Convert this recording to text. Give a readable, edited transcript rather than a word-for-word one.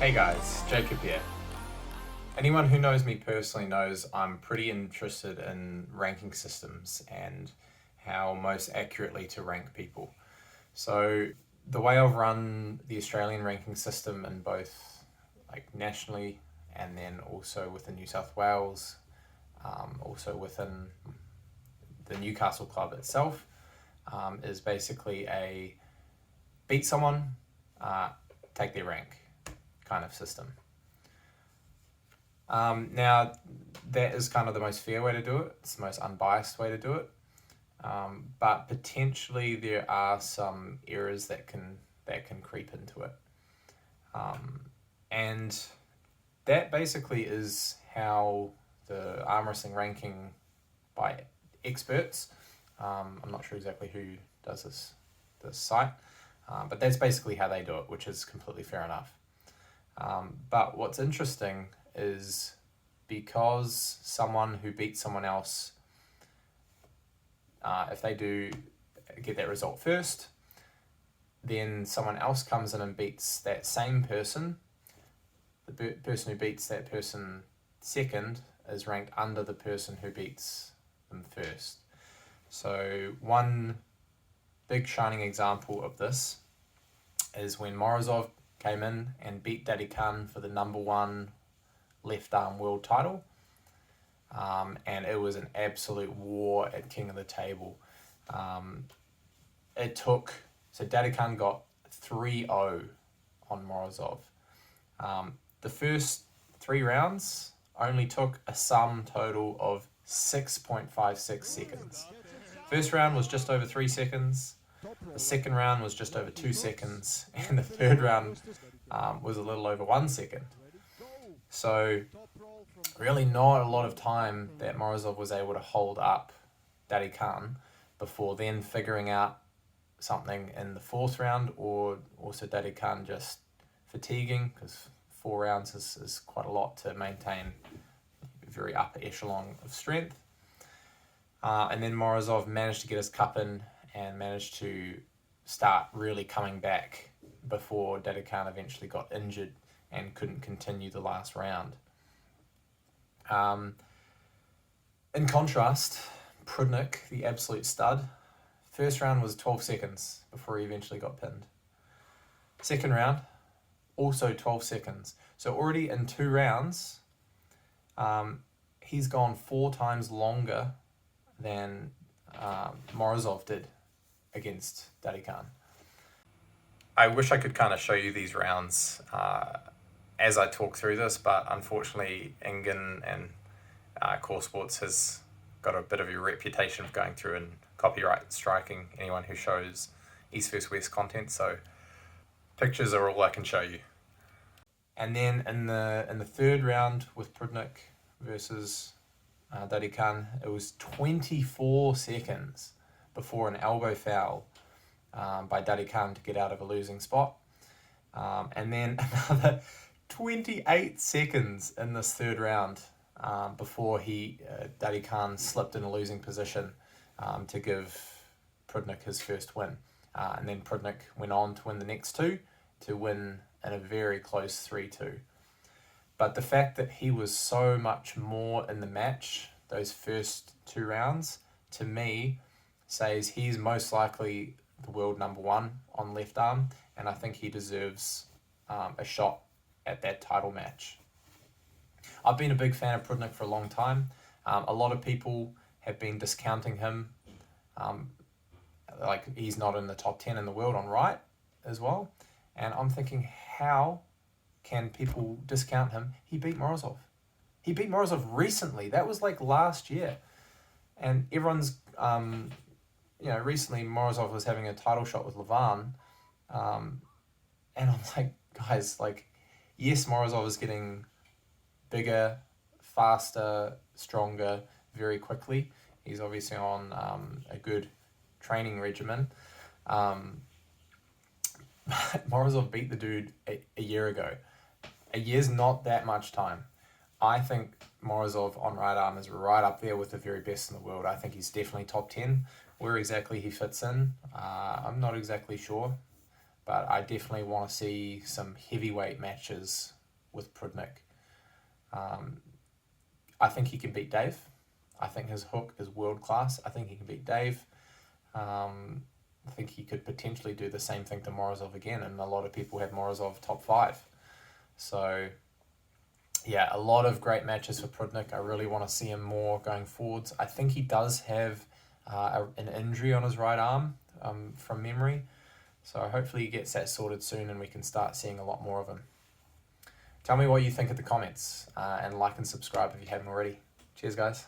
Hey guys, Jacob here. Anyone who knows me personally knows I'm pretty interested in ranking systems and how most accurately to rank people. So the way I've run the Australian ranking system in both nationally and then also within New South Wales, also within the Newcastle club itself, is basically a beat someone, take their rank kind of system. Now, that is kind of the most fair way to do it. It's the most unbiased way to do it. But potentially there are some errors that can creep into it. And that basically is how the arm wrestling ranking by experts, I'm not sure exactly who does this site, but that's basically how they do it, which is completely fair enough. But what's interesting is because someone who beats someone else, if they do get that result first, then someone else comes in and beats that same person. The person who beats that person second is ranked under the person who beats them first. So one big shining example of this is when Morozov came in and beat Daddy Khan for the number one left arm world title. And it was an absolute war at King of the Table. So Daddy Khan got 3-0 on Morozov. The first 3 rounds only took a sum total of 6.56 seconds. First round was just over 3 seconds. The second round was just over 2 seconds. And the third round was a little over 1 second. So really not a lot of time that Morozov was able to hold up Daddy Khan before then figuring out something in the fourth round, or also Daddy Khan just fatiguing, because 4 rounds is quite a lot to maintain a very upper echelon of strength. And then Morozov managed to get his cup in and managed to start really coming back before Daddy Khan eventually got injured and couldn't continue the last round. In contrast, Prudnik, the absolute stud, first round was 12 seconds before he eventually got pinned. Second round, also 12 seconds. So already in 2 rounds, he's gone 4 times longer than Morozov did against Daddy Khan. I wish I could kind of show you these rounds as I talk through this, but unfortunately Ingen and Core Sports has got a bit of a reputation of going through and copyright striking anyone who shows East vs West content, so pictures are all I can show you. And then in the third round with Prudnik versus Daddy Khan, it was 24 seconds before an elbow foul by Daddy Khan to get out of a losing spot. And then another 28 seconds in this third round before Daddy Khan slipped in a losing position to give Prudnik his first win. And then Prudnik went on to win the next 2 to win in a very close 3-2. But the fact that he was so much more in the match, those first 2 rounds, to me says he's most likely the world number 1 on left arm, and I think he deserves a shot at that title match. I've been a big fan of Prudnik for a long time. A lot of people have been discounting him. He's not in the top 10 in the world on right as well. And I'm thinking, how can people discount him? He beat Morozov. He beat Morozov recently. That was last year. And everyone's, recently Morozov was having a title shot with Levan. And I'm like, guys, yes, Morozov is getting bigger, faster, stronger, very quickly. He's obviously on a good training regimen. Morozov beat the dude a year ago. A year's not that much time. I think Morozov on right arm is right up there with the very best in the world. I think he's definitely top 10. Where exactly he fits in, I'm not exactly sure. but I definitely want to see some heavyweight matches with Prudnik. I think he can beat Dave. I think his hook is world class. I think he can beat Dave. I think he could potentially do the same thing to Morozov again, and a lot of people have Morozov top 5. So, yeah, a lot of great matches for Prudnik. I really want to see him more going forwards. I think he does have an injury on his right arm from memory. So hopefully he gets that sorted soon and we can start seeing a lot more of him. Tell me what you think in the comments and like and subscribe if you haven't already. Cheers, guys.